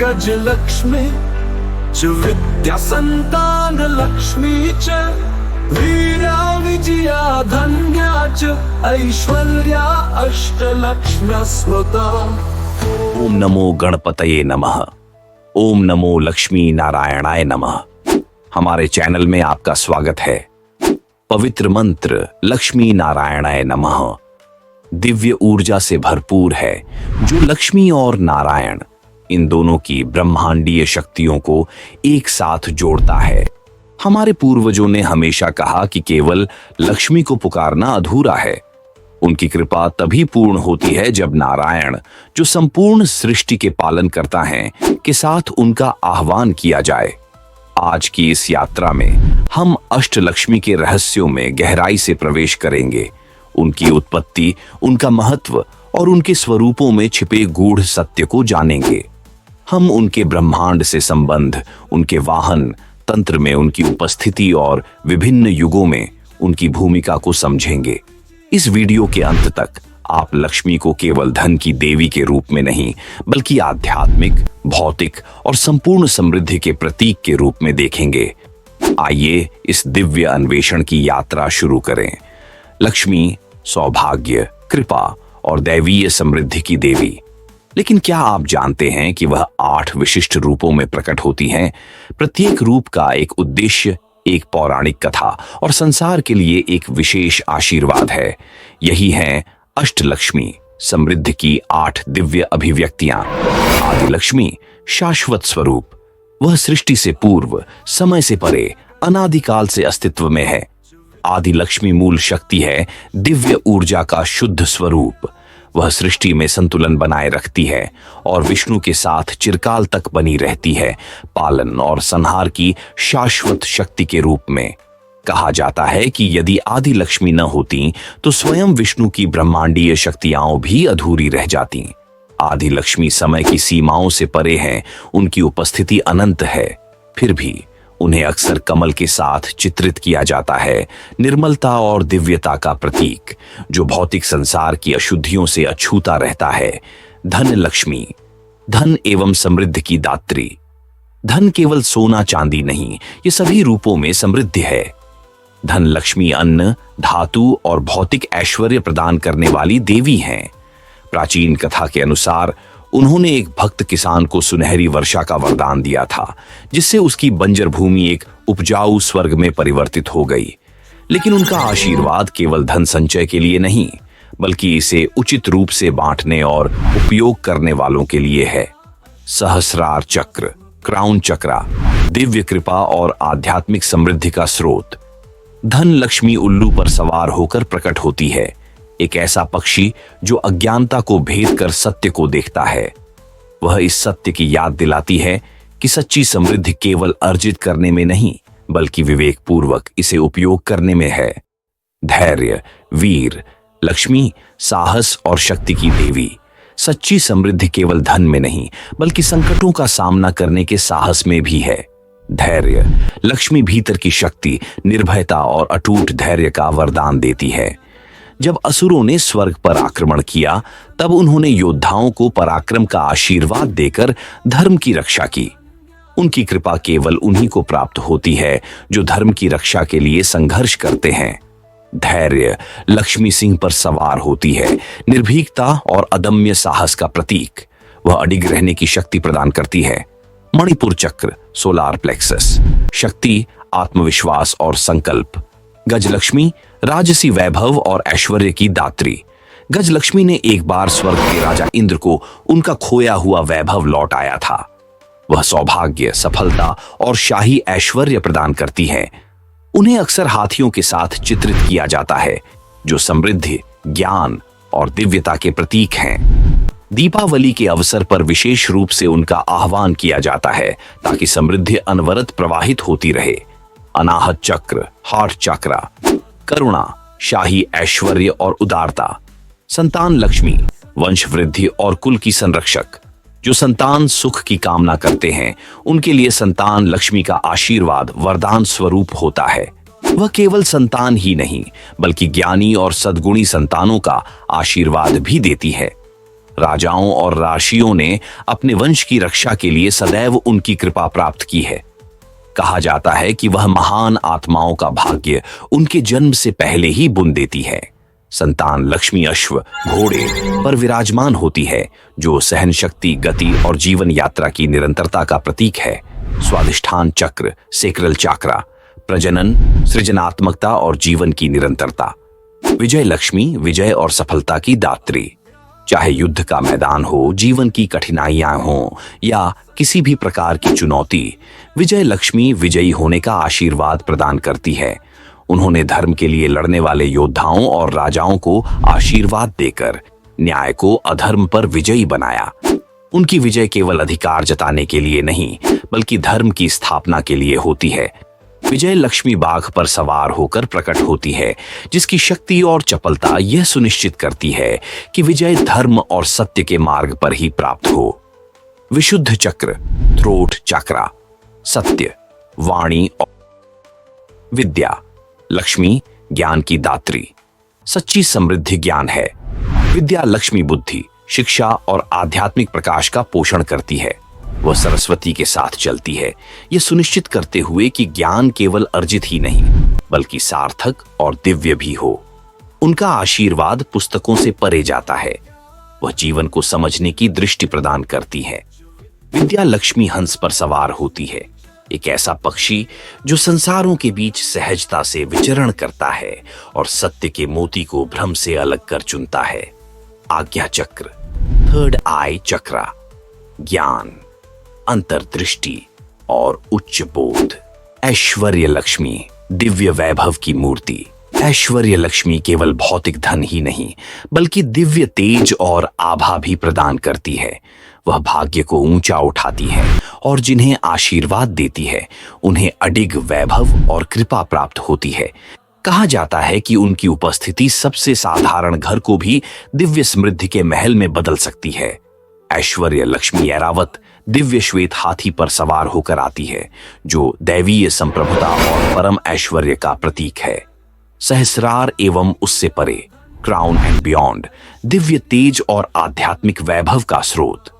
गजलक्ष्मी च विद्या संतान लक्ष्मी च वीरा विजया धन्या च ऐश्वर्या अष्टलक्ष्म्या स्वता। ओम नमो गणपतये नमः। ओम नमो लक्ष्मी नारायणाय नमः। हमारे चैनल में आपका स्वागत है। पवित्र मंत्र लक्ष्मी नारायणाय नमः दिव्य ऊर्जा से भरपूर है, जो लक्ष्मी और नारायण इन दोनों की ब्रह्मांडीय शक्तियों को एक साथ जोड़ता है। हमारे पूर्वजों ने हमेशा कहा कि केवल लक्ष्मी को पुकारना अधूरा है। उनकी कृपा तभी पूर्ण होती है जब नारायण, जो संपूर्ण सृष्टि के पालन करता है, के साथ उनका आह्वान किया जाए। आज की इस यात्रा में हम अष्टलक्ष्मी के रहस्यों में गहराई से प्रवेश करेंगे। उनकी उत्पत्ति, उनका महत्व और उनके स्वरूपों में छिपे गूढ़ सत्य को जानेंगे। हम उनके ब्रह्मांड से संबंध, उनके वाहन तंत्र में उनकी उपस्थिति और विभिन्न युगों में उनकी भूमिका को समझेंगे। इस वीडियो के अंत तक आप लक्ष्मी को केवल धन की देवी के रूप में नहीं, बल्कि आध्यात्मिक, भौतिक और संपूर्ण समृद्धि के प्रतीक के रूप में देखेंगे। आइए इस दिव्य अन्वेषण की यात्रा शुरू करें। लक्ष्मी सौभाग्य, कृपा और दैवीय समृद्धि की देवी। लेकिन क्या आप जानते हैं कि वह 8 विशिष्ट रूपों में प्रकट होती हैं? प्रत्येक रूप का एक उद्देश्य, एक पौराणिक कथा और संसार के लिए एक विशेष आशीर्वाद है। यही है अष्टलक्ष्मी, समृद्धि की 8 दिव्य अभिव्यक्तियां। आदि लक्ष्मी शाश्वत स्वरूप, वह सृष्टि से पूर्व, समय से परे, अनादिकाल से अस्तित्व में है। आदि लक्ष्मी मूल शक्ति है, दिव्य ऊर्जा का शुद्ध स्वरूप। वह सृष्टि में संतुलन बनाए रखती है और विष्णु के साथ चिरकाल तक बनी रहती है, पालन और संहार की शाश्वत शक्ति के रूप में। कहा जाता है कि यदि आदि लक्ष्मी न होती तो स्वयं विष्णु की ब्रह्मांडीय शक्तियां भी अधूरी रह जाती। आदि लक्ष्मी समय की सीमाओं से परे हैं, उनकी उपस्थिति अनंत है। फिर भी उन्हें अक्सर कमल के साथ चित्रित किया जाता है, निर्मलता और दिव्यता का प्रतीक, जो भौतिक संसार की अशुद्धियों से अछूता रहता है। धन लक्ष्मी, धन एवं समृद्धि की दात्री। धन केवल सोना चांदी नहीं, ये सभी रूपों में समृद्धि है। धन लक्ष्मी अन्न, धातु और भौतिक ऐश्वर्य प्रदान करने वाली देवी हैं। प्राचीन कथा के अनुसार उन्होंने एक भक्त किसान को सुनहरी वर्षा का वरदान दिया था, जिससे उसकी बंजर भूमि एक उपजाऊ स्वर्ग में परिवर्तित हो गई। लेकिन उनका आशीर्वाद केवल धन संचय के लिए नहीं, बल्कि इसे उचित रूप से बांटने और उपयोग करने वालों के लिए है। सहस्रार चक्र, क्राउन चक्रा, दिव्य कृपा और आध्यात्मिक समृद्धि का स्रोत। धन लक्ष्मी उल्लू पर सवार होकर प्रकट होती है, एक ऐसा पक्षी जो अज्ञानता को भेद कर सत्य को देखता है। वह इस सत्य की याद दिलाती है कि सच्ची समृद्धि केवल अर्जित करने में नहीं, बल्कि विवेक पूर्वक इसे उपयोग करने में है। धैर्य, वीर, लक्ष्मी साहस और शक्ति की देवी। सच्ची समृद्धि केवल धन में नहीं, बल्कि संकटों का सामना करने के साहस में भी है। धैर्य, लक्ष्मी भीतर की शक्ति, निर्भयता और अटूट धैर्य का वरदान देती है। जब असुरों ने स्वर्ग पर आक्रमण किया, तब उन्होंने योद्धाओं को पराक्रम का आशीर्वाद देकर धर्म की रक्षा की। उनकी कृपा केवल उन्हीं को प्राप्त होती है जो धर्म की रक्षा के लिए संघर्ष करते हैं। धैर्य, लक्ष्मी सिंह पर सवार होती है, निर्भीकता और अदम्य साहस का प्रतीक। वह अडिग रहने की शक्ति प्रदान करती है। मणिपुर चक्र, सोलार प्लेक्सस, शक्ति, आत्मविश्वास और संकल्प। गजलक्ष्मी, राजसी वैभव और ऐश्वर्य की दात्री। गजलक्ष्मी ने एक बार स्वर्ग के राजा इंद्र को उनका खोया हुआ वैभव लौटाया था। वह सौभाग्य, सफलता और शाही ऐश्वर्य प्रदान करती है। उन्हें अक्सर हाथियों के साथ चित्रित किया जाता है, जो समृद्धि, ज्ञान और दिव्यता के प्रतीक हैं। दीपावली के अवसर पर विशेष रूप से उनका आह्वान किया जाता है, ताकि समृद्धि अनवरत प्रवाहित होती रहे। अनाहत चक्र, हार्ट चक्रा, करुणा, शाही ऐश्वर्य और उदारता। संतान लक्ष्मी, वंश वृद्धि और कुल की संरक्षक। जो संतान सुख की कामना करते हैं, उनके लिए संतान लक्ष्मी का आशीर्वाद वरदान स्वरूप होता है। वह केवल संतान ही नहीं, बल्कि ज्ञानी और सद्गुणी संतानों का आशीर्वाद भी देती है। राजाओं और राशियों ने अपने वंश की रक्षा के लिए सदैव उनकी कृपा प्राप्त की है। कहा जाता है कि वह महान आत्माओं का भाग्य उनके जन्म से पहले ही बुन देती है। संतान लक्ष्मी अश्व घोड़े पर विराजमान होती है, जो सहन शक्ति, गति और जीवन यात्रा की निरंतरता का प्रतीक है। स्वादिष्ठान चक्र सेक्रल चाक्रा प्रजनन, सृजनात्मकता और जीवन की निरंतरता। विजय लक्ष्मी विजय और सफलता की दात्री। चाहे युद्ध का मैदान हो, जीवन की कठिनाइयां हो या किसी भी प्रकार की चुनौती, विजय लक्ष्मी विजयी होने का आशीर्वाद प्रदान करती है। उन्होंने धर्म के लिए लड़ने वाले योद्धाओं और राजाओं को आशीर्वाद देकर न्याय को अधर्म पर विजयी बनाया। उनकी विजय केवल अधिकार जताने के लिए नहीं, बल्कि धर्म की स्थापना के लिए होती है। विजय लक्ष्मी बाघ पर सवार होकर प्रकट होती है, जिसकी शक्ति और चपलता यह सुनिश्चित करती है कि विजय धर्म और सत्य के मार्ग पर ही प्राप्त हो। विशुद्ध चक्र थ्रोट चक्रा सत्य, वाणी और विद्या। लक्ष्मी ज्ञान की दात्री, सच्ची समृद्धि ज्ञान है। विद्या लक्ष्मी बुद्धि, शिक्षा और आध्यात्मिक प्रकाश का पोषण करती है। वह सरस्वती के साथ चलती है, यह सुनिश्चित करते हुए कि ज्ञान केवल अर्जित ही नहीं, बल्कि सार्थक और दिव्य भी हो। उनका आशीर्वाद पुस्तकों से परे जाता है। वह जीवन को समझने की दृष्टि प्रदान करती है। विद्या लक्ष्मी हंस पर सवार होती है, एक ऐसा पक्षी जो संसारों के बीच सहजता से विचरण करता है और सत्य के मोती को भ्रम से अलग कर चुनता है। आज्ञा चक्र थर्ड आई चक्रा ज्ञान, अंतर्दृष्टि और उच्च बोध। ऐश्वर्य लक्ष्मी दिव्य वैभव की मूर्ति। ऐश्वर्य लक्ष्मी केवल भौतिक धन ही नहीं, बल्कि दिव्य तेज और आभा भी प्रदान करती है। वह भाग्य को ऊंचा उठाती है और जिन्हें आशीर्वाद देती है, उन्हें अडिग वैभव और कृपा प्राप्त होती है। कहा जाता है कि उनकी उपस्थिति सबसे साधारण घर को भी दिव्य समृद्धि के महल में बदल सकती है। ऐश्वर्य लक्ष्मी ऐरावत दिव्य श्वेत हाथी पर सवार होकर आती है, जो दैवीय संप्रभुता और परम ऐश्वर्य का प्रतीक है। सहस्रार एवं उससे परे क्राउन एंड बियॉन्ड दिव्य तेज और आध्यात्मिक वैभव का स्रोत।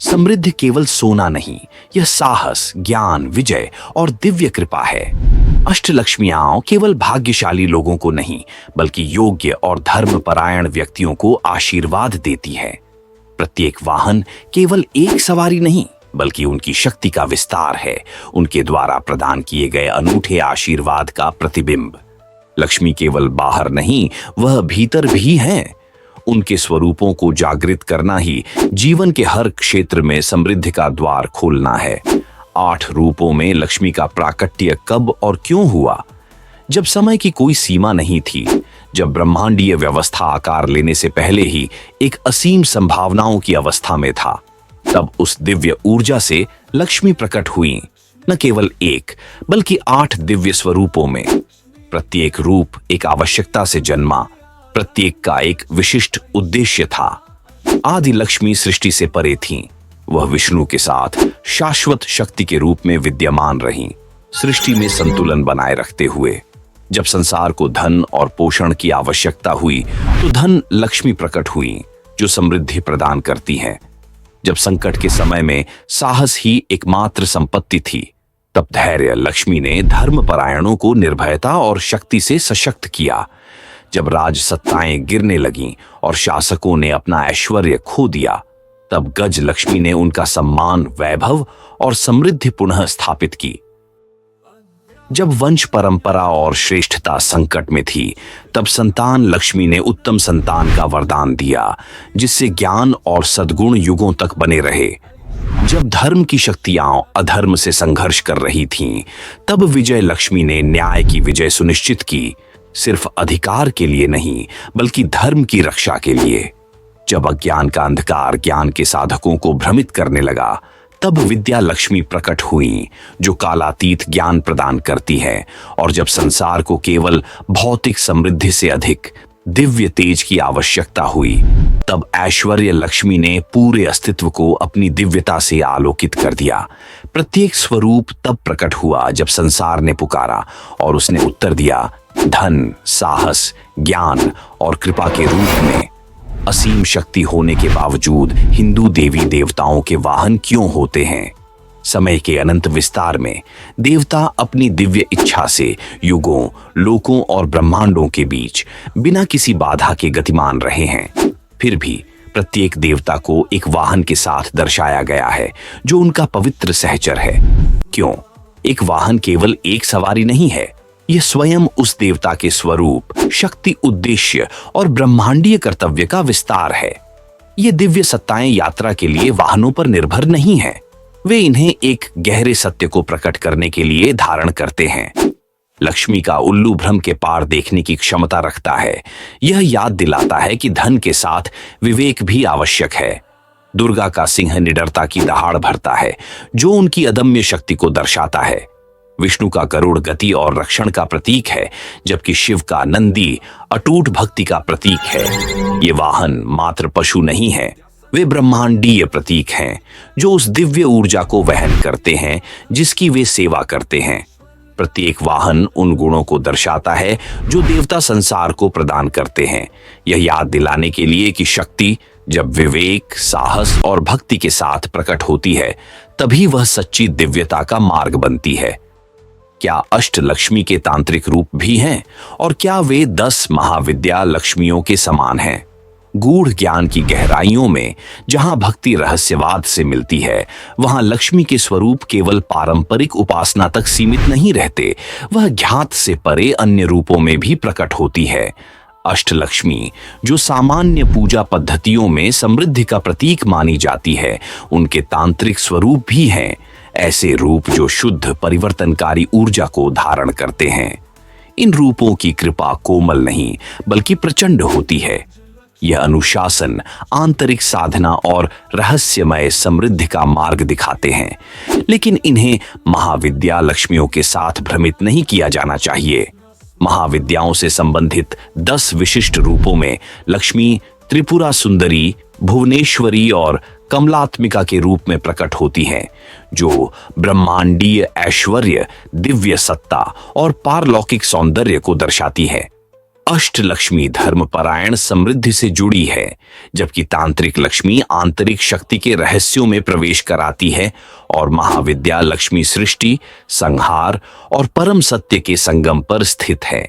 समृद्धि केवल सोना नहीं, यह साहस, ज्ञान, विजय और दिव्य कृपा है। अष्टलक्ष्मियां केवल भाग्यशाली लोगों को नहीं, बल्कि योग्य और धर्मपरायण व्यक्तियों को आशीर्वाद देती है। प्रत्येक वाहन केवल एक सवारी नहीं, बल्कि उनकी शक्ति का विस्तार है, उनके द्वारा प्रदान किए गए अनूठे आशीर्वाद का प्रतिबिंब। लक्ष्मी केवल बाहर नहीं, वह भीतर भी हैं। उनके स्वरूपों को जागृत करना ही जीवन के हर क्षेत्र में समृद्धि का द्वार खोलना है। 8 रूपों में लक्ष्मी का प्राकट्य कब और क्यों हुआ? जब समय की कोई सीमा नहीं थी, जब ब्रह्मांडीय व्यवस्था आकार लेने से पहले ही एक असीम संभावनाओं की अवस्था में था, तब उस दिव्य ऊर्जा से लक्ष्मी प्रकट हुई। न केवल एक, बल्कि 8 दिव्य स्वरूपों में। प्रत्येक रूप एक आवश्यकता से जन्मा, प्रत्येक का एक विशिष्ट उद्देश्य था। आदि लक्ष्मी सृष्टि से परे थीं। वह विष्णु के साथ शाश्वत शक्ति के रूप में विद्यमान रहीं, सृष्टि में संतुलन बनाए रखते हुए। जब संसार को धन और पोषण की आवश्यकता हुई, तो धन लक्ष्मी प्रकट हुई, जो समृद्धि प्रदान करती है। जब संकट के समय में साहस ही एकमात्र संपत्ति थी, तब धैर्य लक्ष्मी ने धर्मपरायणों को निर्भयता और शक्ति से सशक्त किया। जब राज सत्ताएं गिरने लगीं और शासकों ने अपना ऐश्वर्य खो दिया, तब गज लक्ष्मी ने उनका सम्मान, वैभव और समृद्धि पुनः स्थापित की। जब वंश परंपरा और श्रेष्ठता संकट में थी, तब संतान लक्ष्मी ने उत्तम संतान का वरदान दिया, जिससे ज्ञान और सद्गुण युगों तक बने रहे। जब धर्म की शक्तियां अधर्म से संघर्ष कर रही थीं, तब विजय लक्ष्मी ने न्याय की विजय सुनिश्चित की, सिर्फ अधिकार के लिए नहीं, बल्कि धर्म की रक्षा के लिए। जब अज्ञान का अंधकार ज्ञान के साधकों को भ्रमित करने लगा, तब विद्या लक्ष्मी प्रकट हुई, जो कालातीत ज्ञान प्रदान करती है। और जब संसार को केवल भौतिक समृद्धि से अधिक दिव्य तेज की आवश्यकता हुई, तब ऐश्वर्य लक्ष्मी ने पूरे अस्तित्व को अपनी दिव्यता से आलोकित कर दिया। प्रत्येक स्वरूप तब प्रकट हुआ जब संसार ने पुकारा और उसने उत्तर दिया, धन, साहस, ज्ञान और कृपा के रूप में। असीम शक्ति होने के बावजूद हिंदू देवी देवताओं के वाहन क्यों होते हैं? समय के अनंत विस्तार में देवता अपनी दिव्य इच्छा से युगों, लोकों और ब्रह्मांडों के बीच बिना किसी बाधा के गतिमान रहे हैं। फिर भी प्रत्येक देवता को एक वाहन के साथ दर्शाया गया है जो उनका पवित्र सहचर है। क्यों? एक वाहन केवल एक सवारी नहीं है, यह स्वयं उस देवता के स्वरूप, शक्ति, उद्देश्य और ब्रह्मांडीय कर्तव्य का विस्तार है। ये दिव्य सत्ताएं यात्रा के लिए वाहनों पर निर्भर नहीं है, वे इन्हें एक गहरे सत्य को प्रकट करने के लिए धारण करते हैं। लक्ष्मी का उल्लू भ्रम के पार देखने की क्षमता रखता है। यह याद दिलाता है कि धन के साथ विवेक भी आवश्यक है। दुर्गा का सिंह निडरता की दहाड़ भरता है, जो उनकी अदम्य शक्ति को दर्शाता है। विष्णु का गरुड़ गति और रक्षण का प्रतीक है, जबकि शिव का नंदी अटूट भक्ति का प्रतीक है। ये वाहन मात्र पशु नहीं है, वे ब्रह्मांडीय प्रतीक हैं जो उस दिव्य ऊर्जा को वहन करते हैं जिसकी वे सेवा करते हैं। प्रत्येक वाहन उन गुणों को दर्शाता है जो देवता संसार को प्रदान करते हैं, यह याद दिलाने के लिए कि शक्ति जब विवेक, साहस और भक्ति के साथ प्रकट होती है, तभी वह सच्ची दिव्यता का मार्ग बनती है। क्या अष्टलक्ष्मी के तांत्रिक रूप भी हैं और क्या वे 10 महाविद्या लक्ष्मियों के समान हैं? गूढ़ ज्ञान की गहराइयों में जहां भक्ति रहस्यवाद से मिलती है, वहां लक्ष्मी के स्वरूप केवल पारंपरिक उपासना तक सीमित नहीं रहते, वह ज्ञात से परे अन्य रूपों में भी प्रकट होती है। अष्टलक्ष्मी, जो सामान्य पूजा पद्धतियों में समृद्धि का प्रतीक मानी जाती है, उनके तांत्रिक स्वरूप भी हैं, ऐसे रूप जो शुद्ध परिवर्तनकारी ऊर्जा को धारण करते हैं। इन रूपों की कृपा कोमल नहीं बल्कि प्रचंड होती है। यह अनुशासन, आंतरिक साधना और रहस्यमय समृद्धि का मार्ग दिखाते हैं, लेकिन इन्हें महाविद्या लक्ष्मियों के साथ भ्रमित नहीं किया जाना चाहिए। महाविद्याओं से संबंधित 10 विशिष्ट रूपों में लक्ष्मी त्रिपुरा सुंदरी, भुवनेश्वरी और कमलात्मिका के रूप में प्रकट होती हैं, जो ब्रह्मांडीय ऐश्वर्य, दिव्य सत्ता और पारलौकिक सौंदर्य को दर्शाती है। अष्टलक्ष्मी धर्मपरायण समृद्धि से जुड़ी है, जबकि तांत्रिक लक्ष्मी आंतरिक शक्ति के रहस्यों में प्रवेश कराती है और महाविद्या लक्ष्मी सृष्टि, संहार और परम सत्य के संगम पर स्थित है।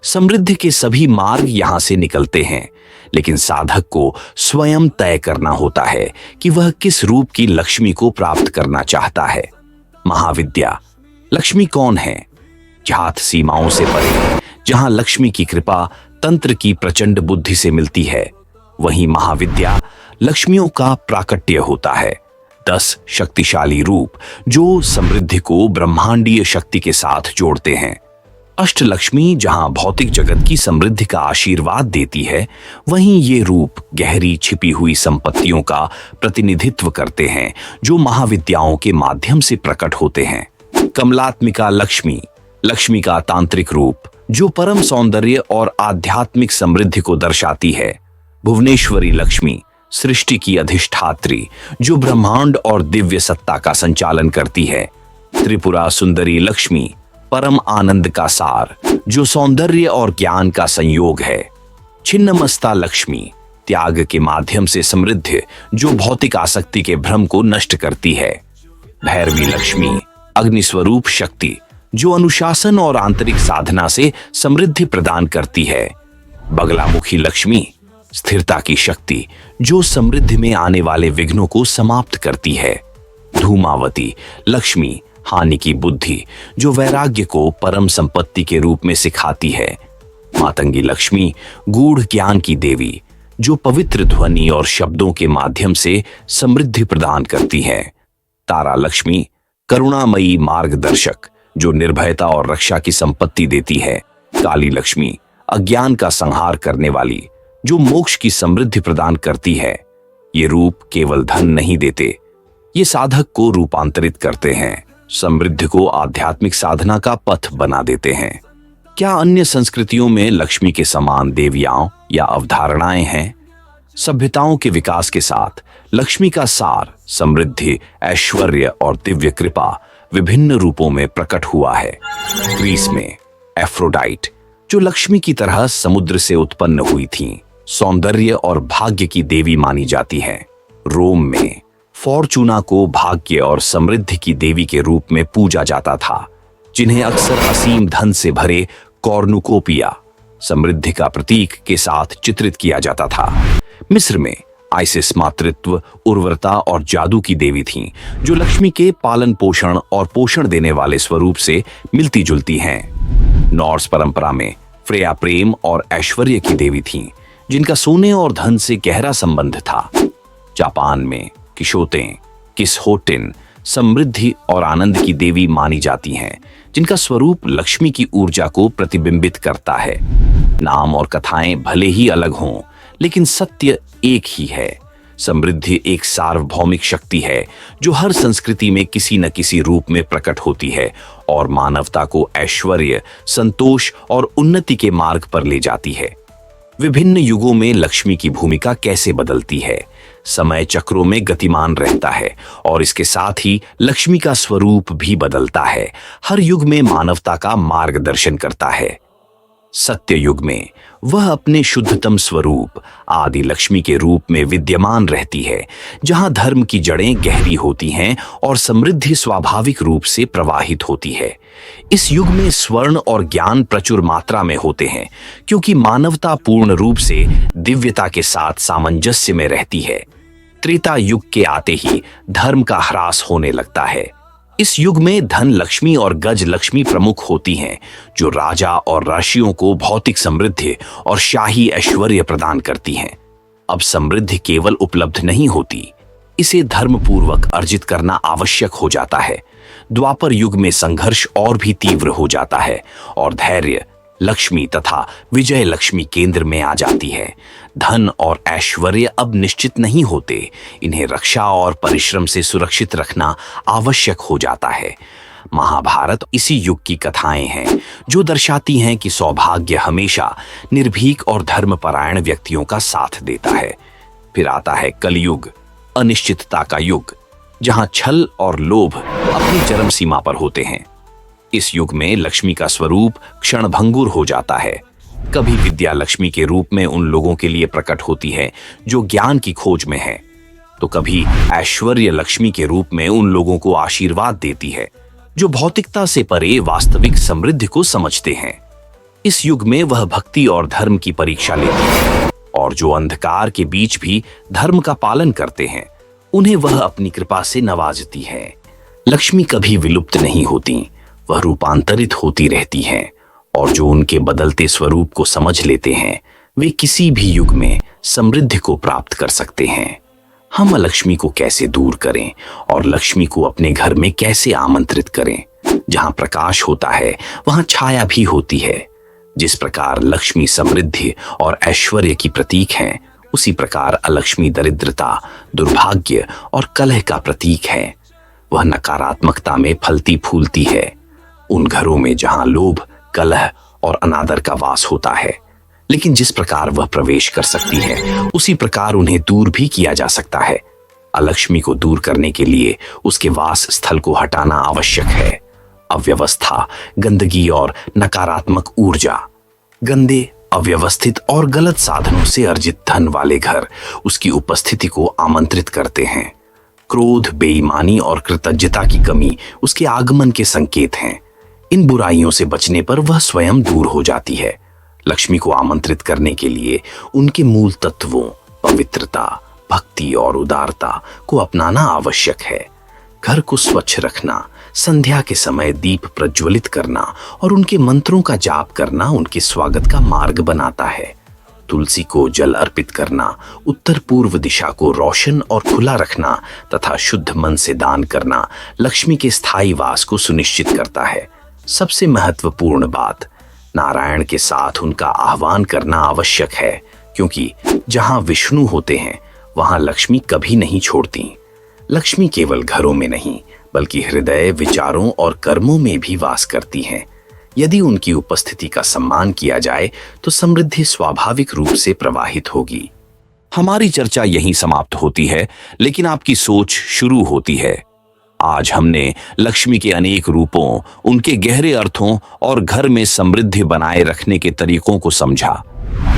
समृद्धि के सभी मार्ग यहां से निकलते हैं, लेकिन साधक को स्वयं तय करना होता है कि वह किस रूप की लक्ष्मी को प्राप्त करना चाहता है। महाविद्या लक्ष्मी कौन है? ज्ञात सीमाओं से परे, जहां लक्ष्मी की कृपा तंत्र की प्रचंड बुद्धि से मिलती है, वहीं महाविद्या लक्ष्मियों का प्राकट्य होता है। 10 शक्तिशाली रूप जो समृद्धि को ब्रह्मांडीय शक्ति के साथ जोड़ते हैं। अष्टलक्ष्मी जहां भौतिक जगत की समृद्धि का आशीर्वाद देती है, वहीं ये रूप गहरी छिपी हुई संपत्तियों का प्रतिनिधित्व करते हैं जो महाविद्याओं के माध्यम से प्रकट होते हैं। कमलात्मिका लक्ष्मी, लक्ष्मी का तांत्रिक रूप जो परम सौंदर्य और आध्यात्मिक समृद्धि को दर्शाती है। भुवनेश्वरी लक्ष्मी, सृष्टि की अधिष्ठात्री जो ब्रह्मांड और दिव्य सत्ता का संचालन करती है। त्रिपुरा सुंदरी लक्ष्मी, परम आनंद का सार जो सौंदर्य और ज्ञान का संयोग है। छिन्नमस्ता लक्ष्मी, त्याग के माध्यम से समृद्धि जो भौतिक आसक्ति के भ्रम को नष्ट करती है। भैरवी लक्ष्मी, अग्निस्वरूप शक्ति जो अनुशासन और आंतरिक साधना से समृद्धि प्रदान करती है। बगलामुखी लक्ष्मी, स्थिरता की शक्ति जो समृद्धि में आने वाले विघ्नों को समाप्त करती है। धूमावती लक्ष्मी, हानि की बुद्धि जो वैराग्य को परम संपत्ति के रूप में सिखाती है। मातंगी लक्ष्मी, गूढ़ ज्ञान की देवी जो पवित्र ध्वनि और शब्दों के माध्यम से समृद्धि प्रदान करती है। तारा लक्ष्मी, करुणामयी मार्गदर्शक जो निर्भयता और रक्षा की संपत्ति देती है। काली लक्ष्मी, अज्ञान का संहार करने वाली जो मोक्ष की समृद्धि प्रदान करती है। ये रूप केवल धन नहीं देते, ये साधक को रूपांतरित करते हैं, समृद्धि को आध्यात्मिक साधना का पथ बना देते हैं। क्या अन्य संस्कृतियों में लक्ष्मी के समान देवियां या अवधारणाएं हैं? सभ्यताओं के विकास के साथ लक्ष्मी का सार, समृद्धि, ऐश्वर्य और दिव्य कृपा विभिन्न रूपों में प्रकट हुआ है। ग्रीस में एफ्रोडाइट जो लक्ष्मी की तरह समुद्र से उत्पन्न हुई थीं, सौंदर्य और भाग्य की देवी मानी जाती हैं। रोम में फॉर्चूना को भाग्य और समृद्धि की देवी के रूप में पूजा जाता था, जिन्हें अक्सर असीम धन से भरे कॉर्नुकोपिया, समृद्धि का प्रतीक के साथ चित्रित किया जाता था। मिस्र में आइसिस मातृत्व, उर्वरता और जादू की देवी थीं, जो लक्ष्मी के पालन पोषण और पोषण देने वाले स्वरूप से मिलती जुलती हैं। नॉर्स परंपरा में फ्रेया प्रेम और ऐश्वर्य की देवी थीं, जिनका सोने और धन से गहरा संबंध था। जापान में किसहोटेन समृद्धि और आनंद की देवी मानी जाती हैं, जिनका स्वरूप लक्ष्मी की ऊर्जा को प्रतिबिंबित करता है। नाम और कथाएं भले ही अलग हों, लेकिन सत्य एक ही है। समृद्धि एक सार्वभौमिक शक्ति है जो हर संस्कृति में किसी न किसी रूप में प्रकट होती है और मानवता को ऐश्वर्य, संतोष और उन्नति के मार्ग पर ले जाती है। विभिन्न युगों में लक्ष्मी की भूमिका कैसे बदलती है? समय चक्रों में गतिमान रहता है और इसके साथ ही लक्ष्मी का स्वरूप भी बदलता है। हर युग में मानवता का मार्गदर्शन करता है। सत्य युग में वह अपने शुद्धतम स्वरूप आदि लक्ष्मी के रूप में विद्यमान रहती है, जहां धर्म की जड़ें गहरी होती हैं और समृद्धि स्वाभाविक रूप से प्रवाहित होती है। इस युग में स्वर्ण और ज्ञान प्रचुर मात्रा में होते हैं, क्योंकि मानवता पूर्ण रूप से दिव्यता के साथ सामंजस्य में रहती है। त्रेता युग के आते ही धर्म का ह्रास होने लगता है। इस युग में धन लक्ष्मी और गज लक्ष्मी प्रमुख होती हैं, जो राजा और ऋषियों को भौतिक समृद्धि और शाही ऐश्वर्य प्रदान करती हैं। अब समृद्धि केवल उपलब्ध नहीं होती, इसे धर्मपूर्वक अर्जित करना आवश्यक हो जाता है। द्वापर युग में संघर्ष और भी तीव्र हो जाता है और धैर्य लक्ष्मी तथा विजय लक्ष्मी केंद्र में आ जाती है। धन और ऐश्वर्य अब निश्चित नहीं होते, इन्हें रक्षा और परिश्रम से सुरक्षित रखना आवश्यक हो जाता है। महाभारत इसी युग की कथाएं हैं, जो दर्शाती हैं कि सौभाग्य हमेशा निर्भीक और धर्मपरायण व्यक्तियों का साथ देता है। फिर आता है कलयुग, अनिश्चितता का युग, जहां छल और लोभ अपनी चरम सीमा पर होते हैं। इस युग में लक्ष्मी का स्वरूप क्षणभंगुर हो जाता है। कभी विद्या लक्ष्मी के रूप में उन लोगों के लिए प्रकट होती है जो ज्ञान की खोज में है, तो कभी ऐश्वर्य लक्ष्मी के रूप में उन लोगों को आशीर्वाद देती है जो भौतिकता से परे वास्तविक समृद्धि को समझते हैं। इस युग में वह भक्ति और धर्म की परीक्षा लेती है, और जो अंधकार के बीच भी धर्म का पालन करते हैं, उन्हें वह अपनी कृपा से नवाजती है। लक्ष्मी कभी विलुप्त नहीं होती, वह रूपांतरित होती रहती हैं, और जो उनके बदलते स्वरूप को समझ लेते हैं, वे किसी भी युग में समृद्धि को प्राप्त कर सकते हैं। हम लक्ष्मी को कैसे दूर करें और लक्ष्मी को अपने घर में कैसे आमंत्रित करें? जहां प्रकाश होता है, वहां छाया भी होती है। जिस प्रकार लक्ष्मी समृद्धि और ऐश्वर्य की प्रतीक हैं, उसी प्रकार अलक्ष्मी दरिद्रता, दुर्भाग्य और कलह का प्रतीक है। वह नकारात्मकता में फलती फूलती है। उन घरों में जहां लोभ, कलह और अनादर का वास होता है, लेकिन जिस प्रकार वह प्रवेश कर सकती है, उसी प्रकार उन्हें दूर भी किया जा सकता है। अलक्ष्मी को दूर करने के लिए उसके वास स्थल को हटाना आवश्यक है। अव्यवस्था, गंदगी और नकारात्मक ऊर्जा, गंदे, अव्यवस्थित और गलत साधनों से अर्जित धन वाले घर उसकी उपस्थिति को आमंत्रित करते हैं। क्रोध, बेईमानी और कृतज्ञता की कमी उसके आगमन के संकेत हैं। इन बुराइयों से बचने पर वह स्वयं दूर हो जाती है। लक्ष्मी को आमंत्रित करने के लिए उनके मूल तत्वों पवित्रता, भक्ति और उदारता को अपनाना आवश्यक है। घर को स्वच्छ रखना, संध्या के समय दीप प्रज्वलित करना और उनके मंत्रों का जाप करना उनके स्वागत का मार्ग बनाता है। तुलसी को जल अर्पित करना, उत्तर पूर्व दिशा को रोशन और खुला रखना तथा शुद्ध मन से दान करना लक्ष्मी के स्थायी वास को सुनिश्चित करता है। सबसे महत्वपूर्ण बात, नारायण के साथ उनका आह्वान करना आवश्यक है, क्योंकि जहां विष्णु होते हैं वहां लक्ष्मी कभी नहीं छोड़ती। लक्ष्मी केवल घरों में नहीं, बल्कि हृदय, विचारों और कर्मों में भी वास करती हैं। यदि उनकी उपस्थिति का सम्मान किया जाए तो समृद्धि स्वाभाविक रूप से प्रवाहित होगी। हमारी चर्चा यहीं समाप्त होती है, लेकिन आपकी सोच शुरू होती है। आज हमने लक्ष्मी के अनेक रूपों, उनके गहरे अर्थों और घर में समृद्धि बनाए रखने के तरीकों को समझा।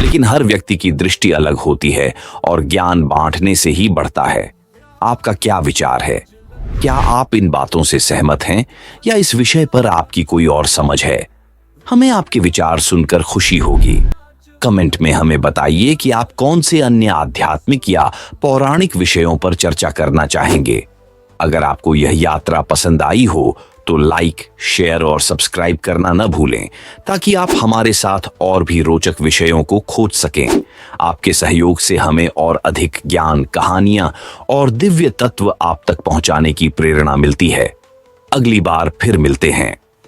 लेकिन हर व्यक्ति की दृष्टि अलग होती है और ज्ञान बांटने से ही बढ़ता है। आपका क्या विचार है? क्या आप इन बातों से सहमत हैं या इस विषय पर आपकी कोई और समझ है? हमें आपके विचार सुनकर खुशी होगी। कमेंट में हमें बताइए कि आप कौन से अन्य आध्यात्मिक या पौराणिक विषयों पर चर्चा करना चाहेंगे। अगर आपको यह यात्रा पसंद आई हो तो लाइक, शेयर और सब्सक्राइब करना न भूलें, ताकि आप हमारे साथ और भी रोचक विषयों को खोज सकें। आपके सहयोग से हमें और अधिक ज्ञान, कहानियां और दिव्य तत्व आप तक पहुंचाने की प्रेरणा मिलती है। अगली बार फिर मिलते हैं।